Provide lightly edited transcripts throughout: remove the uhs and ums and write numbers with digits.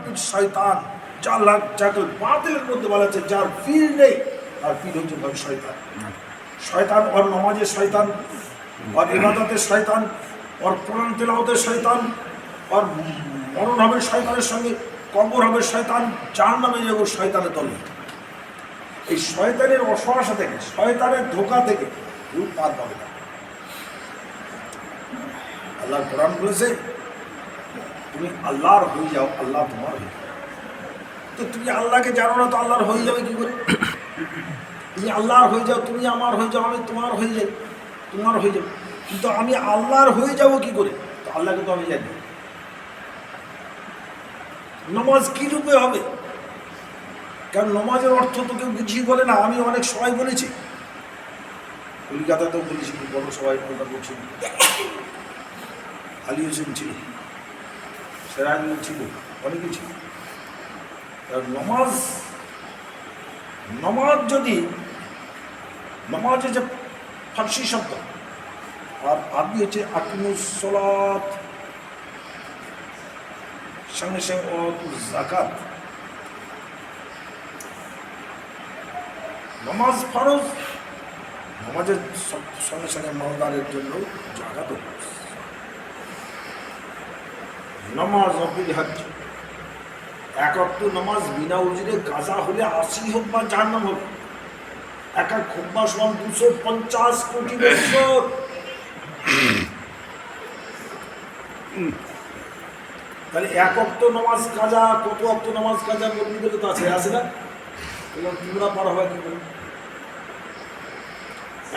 পীঠ শয়তান, যাকে বাতিলের মধ্যে বলা আছে যার পীর নেই, তার পীর হচ্ছে ভাবে শয়তান। শয়তান ওর নমাজের শয়তান, ওর ইবাদতের শয়তান, ওর কোরআন তেলাওয়াতের শয়তান, ওর মরণ হবে শয়তানের সঙ্গে, কবর হবে শয়তান, জাহান্নামে যাবো শয়তানের দলে। এই শয়তানের অসহাসা থেকে, শয়তানের ধোঁকা থেকে কেউ পার পাবে না। আল্লাহ কোরআন বলেছে তুমি আল্লাহর হয়ে যাও, আল্লাহ তোমার হয়ে যাও। তো তুমি আল্লাহকে জানো না, তো আল্লাহর হয়ে যাবে কি করে? তুমি আল্লাহর হয়ে যাও, তুমি আমার হয়ে যাও, আমি তোমার হয়ে যাই, তোমার হয়ে যাবে। কিন্তু আমি আল্লাহর হয়ে যাব কি করে? তো আল্লাহকে তো আমি জানি। নামাজ কি রূপে হবে? কারণ নামাজের অর্থ তো কেউ কিছুই বলে না। আমি অনেক সবাই বলেছি, কলিকাতাতেও বলেছি, বড় সবাই কথা বলছি, আলী হোসেন ছিল, সেরাজুল ছিল, অনেকে ছিল। নমাজ যদি নমাজ হচ্ছে ফার্সি শব্দ, আর আরবি হচ্ছে আকিমুসসালাত, সঙ্গে সঙ্গে যাকাত। নামাজ ফরজ, নামাজের সঙ্গে সঙ্গে মালদারের জন্য জাকাত। নামাজ অপরিহার্য। এক অক্ত নামাজ বিনা উজিরে গাজা হলে ৮০ হোক বা জাহান্নাম হোক, এক খুতবা সমান ২৫০ কোটি বছর। তাহলে এক অক্ত নামাজ কাজা, কত অক্ত নামাজ কাজা মন্দিরে তো আছে না? এবং তোমরা পার হয় কি করে?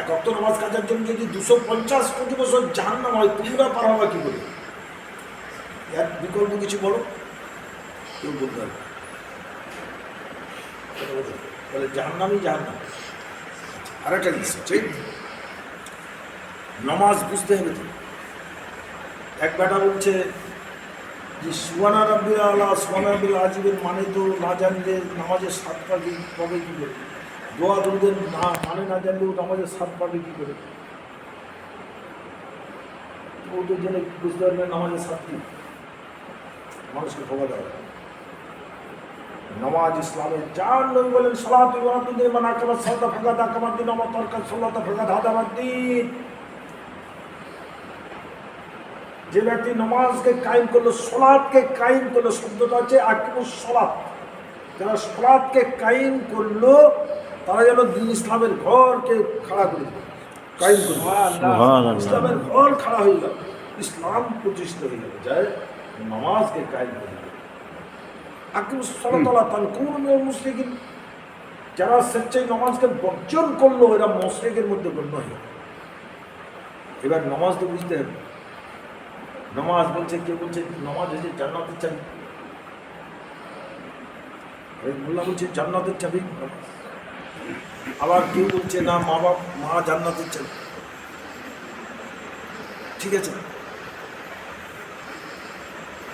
এক অক্ত নামাজ কাজার জন্য যদি ২৫০ কোটি বছর জাহান্নাম হয়, তোমরা পার হবে কি করে? এর বিকল্প কিছু বলো, কেউ বলতে পারবে। তাহলে জাহান্নামই জাহান্নাম। আরেকটা জিনিস হচ্ছে নামাজ বুঝতে হবে। তো এক বেটা বলছে যে সুবহানা রাব্বিল আলা, সুবহানা রাব্বিল আজিমের মানে তো না জানলে নামাজের স্বাদ পাবে কি করে? দোয়া দরুদের মানে না জানলেও নামাজের স্বাদ পাবে কি করে? ও তো জেনে বুঝতে পারবে নামাজের স্বাদ কি, মানুষকে খবর দেওয়া। নামাজ ইসলামের চার নবী বলেন সালাতু ওয়া তুদে মান আকামা সালাতা ফাকাদ আকামাদ দিন ওয়া তারকা সালাতা ফাকাদ হাদামাদ দিন। যে ব্যক্তি নামাজকে কায়েম করলো, সালাতকে কায়েম করলো, শব্দটা হচ্ছে আকিমুস সালাত। যারা সালাতকে কায়েম করলো তারা যেন দিন ইসলামের ঘরকে খাড়া করে দিল, কায়েম করলো। ইসলামের ঘর খাড়া হয়ে গেল, ইসলাম প্রতিষ্ঠিত হয়ে গেল, যায় নামাজকে কায়েম করে দিল। আকিমুস সালাত ওয়া তানকুনু মিনাল মুশরিকিন। যারা স্বেচ্ছায় নামাজকে বর্জন করলো এরা মুশরিকের মধ্যে গণ্য হয়ে গেল। এবার নামাজ তো বুঝতে হবে। নামাজ বলছে, কেউ বলছে নামাজ হচ্ছে জান্নাতের চাবি, মোল্লা বলছে জান্নাতের চাবি। আবার কেউ বলছে না মা জান্নাতের চাবি। ঠিক আছে,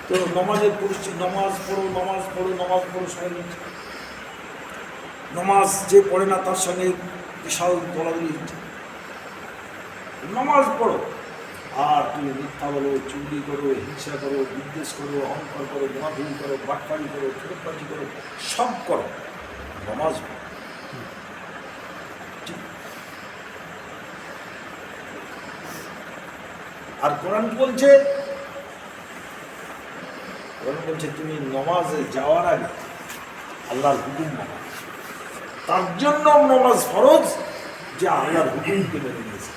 তো নামাজের পরিস্থিতি, নামাজ পড়ো সবাই। নামাজ যে পড়ে না তার সঙ্গে বিশাল দলাদলি হচ্ছে। নামাজ পড়ো আর তুমি মিথ্যা বলো, চুরি করো, হিংসা করো, বিদ্বেষ করো, অহংকার করো, গোনাধুরি করো, বাটপাড়ি করো, ফেরতবাজি করো, সব করো, নামাজ পড়ো। আর কোরআন বলছে তুমি নামাজে যাওয়ার আগে আল্লাহর হুকুম মানো। তার জন্য নামাজ ফরজ, যে আল্লাহর হুকুমকে মেনে নিয়েছে,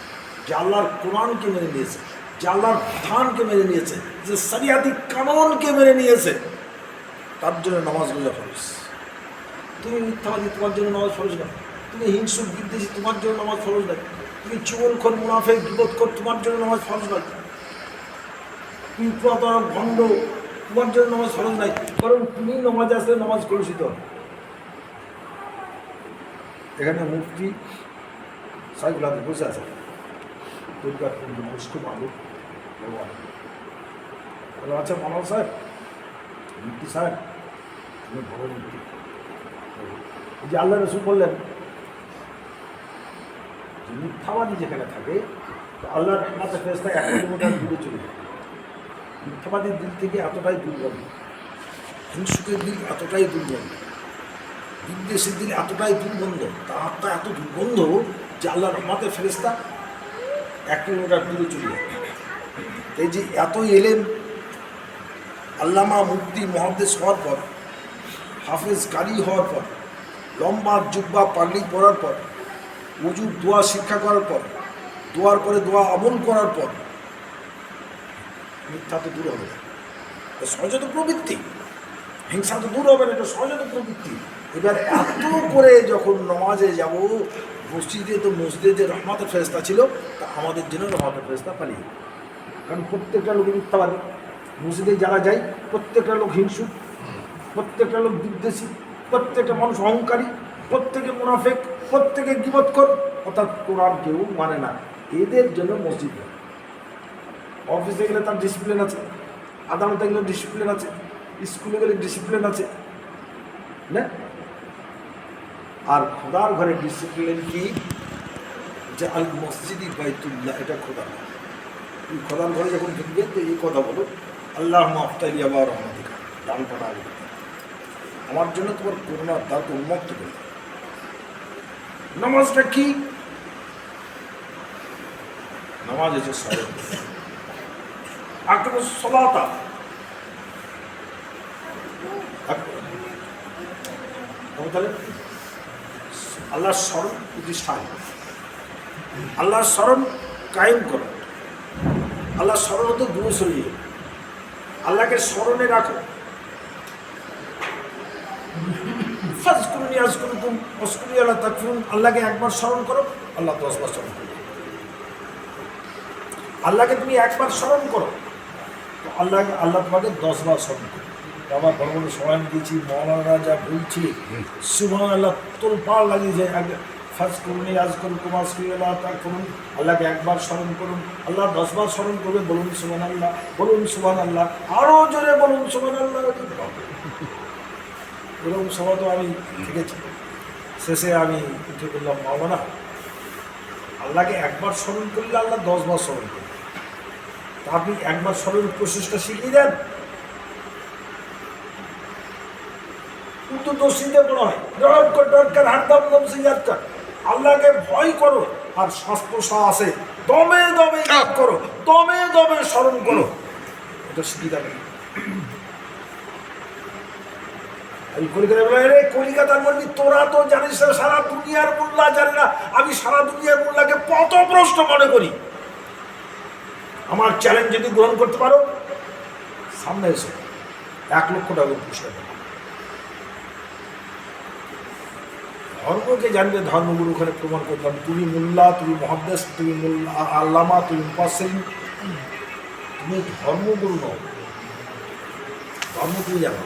যে আল্লাহর কোরআনকে মেনে নিয়েছে, যে আল্লাহর বিধানকে মেনে নিয়েছে, যে শরিয়াতি কানুনকে মেনে নিয়েছে, তার জন্য নামাজগুলো ফরজ। তুমি মিথ্যাবাদী, তোমার জন্য নামাজ ফরজ না। তুমি হিংসুক বিদ্বেষী, তোমার জন্য নামাজ ফরজ নাই। তুমি চুগলখোর, মুনাফিক, গীবতখোর, তোমার জন্য নামাজ ফরজ নাই। তুমি প্রতারক, ভণ্ড, তোমার জন্য নামাজ ফরজ নাই। কারণ তুমি নামাজে আসলে নামাজ কলুষিত হবে। এখানে মুফতি সাইফুল হাদিস বসে আছে, দুর্গাপুর মুসকুম আলু। আচ্ছা মানব সাহেব, মুফতি সাহেব, তুমি বড় মুফতি। যে আল্লাহ রসুল বললেন যে মিথ্যাবাদী যেখানে থাকে তো আল্লাহর রহমতের ফেরেশতা ১ কিলোমিটার দূরে চলে যায়। মিথ্যাবাদীর দিল থেকে এতটাই দুর্গন্ধ। হিংসুকের দিল এতটাই দুর্গন্ধ, বিদ্বেষের দিল এতটাই দুর্গন্ধ, তার আত্মা এত দুর্গন্ধ যে আল্লাহ রহমতের ফেরেশতা 1 কিলোমিটার দূরে চলে যায়। এই যে এত এলেম আল্লামা মুফতি মুহাদ্দিস হওয়ার পর, হাফেজ কারি হওয়ার পর, লম্বা জুব্বা পাগড়ি পরার পর, উজুর দোয়া শিক্ষা করার পর, দোয়ার পরে দোয়া আমল করার পর মিথ্যা তো দূর হবে না, এটা সহজাত প্রবৃত্তি। হিংসা তো দূর হবে না, এটা সহজাত প্রবৃত্তি। এবার এত করে যখন নমাজে যাব, মসজিদে তো মসজিদে যে রহমতের ফেরেশতা ছিল তা আমাদের জন্য রহমতের ফেরেশতা পালিয়ে, কারণ প্রত্যেকটা লোক মিথ্যা পারে। মসজিদে যারা যায় প্রত্যেকটা লোক হিংসুক, প্রত্যেকটা লোক বিদ্বেষী, প্রত্যেকটা মানুষ অহংকারী, প্রত্যেকে মুনাফেক, প্রত্যেকে গীবতখোর, অর্থাৎ কোরআন কেউ মানে না। এদের জন্য মসজিদ। অফিসে গেলে তার ডিসিপ্লিন আছে, আদালতে গেলে ডিসিপ্লিন আছে, স্কুলে গেলে ডিসিপ্লিন আছে না? আর খোদার ঘরে ডিসিপ্লিন কি? যে আল মসজিদি বাইতুল্লাহ, এটা খোদা। এই খোদার ঘরে যখন ঢুকবে তো এই কথা বলো, আল্লাহ মাফতালি আবার রহমাতিকা, ডান পাটা আগে আমার জন্য তোমার করোনার দ্বারকে উন্মুক্ত করে। নামাজটা কি? নামাজ হচ্ছে সরল। আকিমুস সালাতা, তাহলে আল্লাহর স্মরণ প্রতিষ্ঠা, আল্লাহর স্মরণ কায়েম করো। আল্লাহর স্মরণ হতে দূরে সরিয়ে আল্লাহকে স্মরণে রাখো। ফাজকুরুনি আযকুরুকুম ওয়াশকুরু আলা তাকফুরুন, আল্লাহকে একবার স্মরণ করো, আল্লাহ 10 বার স্মরণ করো। আল্লাহকে তুমি একবার স্মরণ করো তো আল্লাহ তোমাকে 10 বার স্মরণ করো। আমার বড় বড় সময় দিয়েছি, মৌলানা যা বলছি সুবহানাল্লাহ তোলপাড় লাগিয়ে যায়। আগে ফাজকুরুনি আযকুরুকুম ওয়াশকুরু আলা তাকফুরুন, আল্লাহকে একবার স্মরণ করুন, আল্লাহ 10 বার স্মরণ করবে। বলুন সুবহানাল্লাহ, বলুন সুবহানাল্লাহ, আরও জোরে বলুন সুবহানাল্লাহ। এরকম সময় তো আমি থেকেছি। শেষে আমি উঠে বললাম, মাওলানা আল্লাহকে একবার স্মরণ করলে আল্লাহ 10 বার স্মরণ করবে, তা আপনি একবার স্মরণ প্রসেসটা শিখিয়ে দেন। কিন্তু দোষীতে বড় হয়, দরকার হারদাম নমসি যাত্রা, আল্লাহকে ভয় করো আর শ্বাস প্রশ্বাস আসে দমে দমে করো, দমে দমে স্মরণ করো, এটা শিখিয়ে দেবেন। আমি কলিকাতা বলে, রে কলিকাতার বলবি তোরা তো জানিস না, সারা দুনিয়ার মোল্লা জানে না। আমি সারা দুনিয়ার মোল্লাকে পথভ্রষ্ট মনে করি। আমার চ্যালেঞ্জ যদি গ্রহণ করতে পারো, সামনে এসে 1 লক্ষ টাকা পুরস্কার দেবো। ধর্মকে জানবে, ধর্মগুরু ওখানে প্রমাণ করলাম, তুমি মোল্লা, তুমি মুহাদ্দিস, তুমি মোল্লা আল্লামা, তুমি মুফাসসির, তুমি ধর্মগুরু নও, ধর্ম তুমি জানো।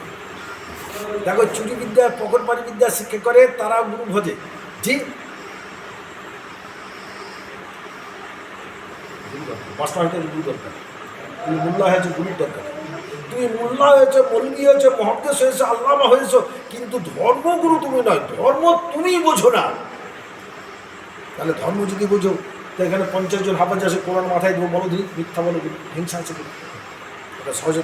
দেখো চুরি বিদ্যা, পকেটমারি বিদ্যা শিক্ষা করে তারা গুরু ভজে। জি, মাস্টার হইতে গুরু দরকার, তুমি মোল্লা হয়েছে গুরুর দরকার। তুমি মোল্লা হয়েছো, মৌলভী হয়েছো, মুহাদ্দিস হয়েছো, আল্লামা হয়েছো, কিন্তু ধর্মগুরু তুমি নয়, ধর্ম তুমি বোঝো না। তাহলে ধর্ম যদি বোঝো তো এখানে 50 জন হাফেজ আসে, কোরআন মাথায় দেবো, বলো দিই মিথ্যা বলো, হিংসা আছে, এটা সহজে।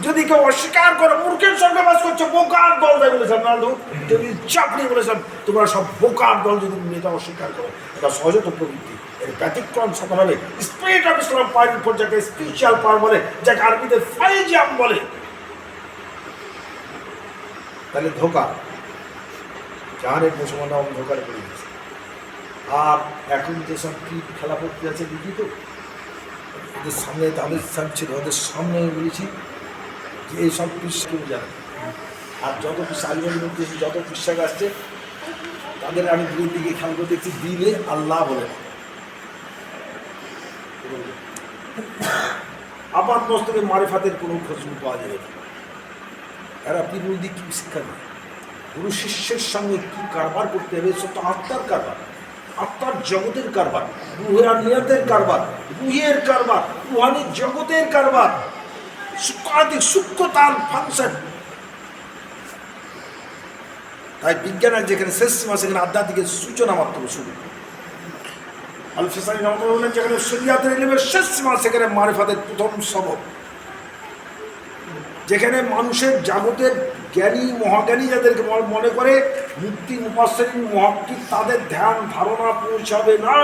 যদি কেউ অস্বীকার করো, মূর্খের সঙ্গে বাস করছো, বোকার দল, তাই বলেছিলাম না, যদি চাপড়ি বলেছিলাম তোমরা সব বোকার দল, যদি এটা অস্বীকার করো, এটা সহজত প্রবৃত্তি। এর ব্যতিক্রম সাথে হবে স্পিরিট অফ ইসলাম পাওয়ার উপর, যাকে স্পিরিচুয়াল পাওয়ার বলে, যাকে আরবিতে ফাইজিয়াম বলে। তাহলে ধোকা, জাহানের মুসলমানরা অন্ধকারে পড়ে গেছে। আর এখন যেসব কি খেলা করতে আছে দেখি তো, ওদের সামনে তাদের সাহেব ছিল, ওদের সামনে আমি বলেছি যে এইসব কৃষি কেউ জানে। আর যত কৃষি আলিমের মধ্যে যত কৃষক আসছে তাদের আমি দুই দিকে খেয়াল করে দেখছি, দিলে আল্লাহ বলে না, আপাত মস্তকে মারিফাতের কোনো খোঁজ পাওয়া যাবে না। এরা পীরুল দিক কি শিক্ষা দেয়, গুরু শিষ্যের সঙ্গে কী কারবার করতে হবে, সব তো আত্মার কারবার, আত্মার জগতের কারবার, রুহানিয়াতের কারবার, রুহের কারবার, রুহানি জগতের কারবার, সূক্ষ্ম তার ফাংশন। তাই বিজ্ঞানের যেখানে শেষ সীমা, সেখানে আধ্যাত্মিকের সূচনা মাত্র শুরু। আল-ফিসানি রহমাতুল্লাহ বলেন, যেখানে শরিয়াতের ইলমের শেষ সীমা, সেখানে মারিফাতের প্রথম সবক। যেখানে মানুষের জাগতের জ্ঞানী মহাজ্ঞানী যাদেরকে মনে করে মুক্তি মুপাসরিন মহাক্কিক তাদের ধ্যান ধারণা পৌঁছাবে না।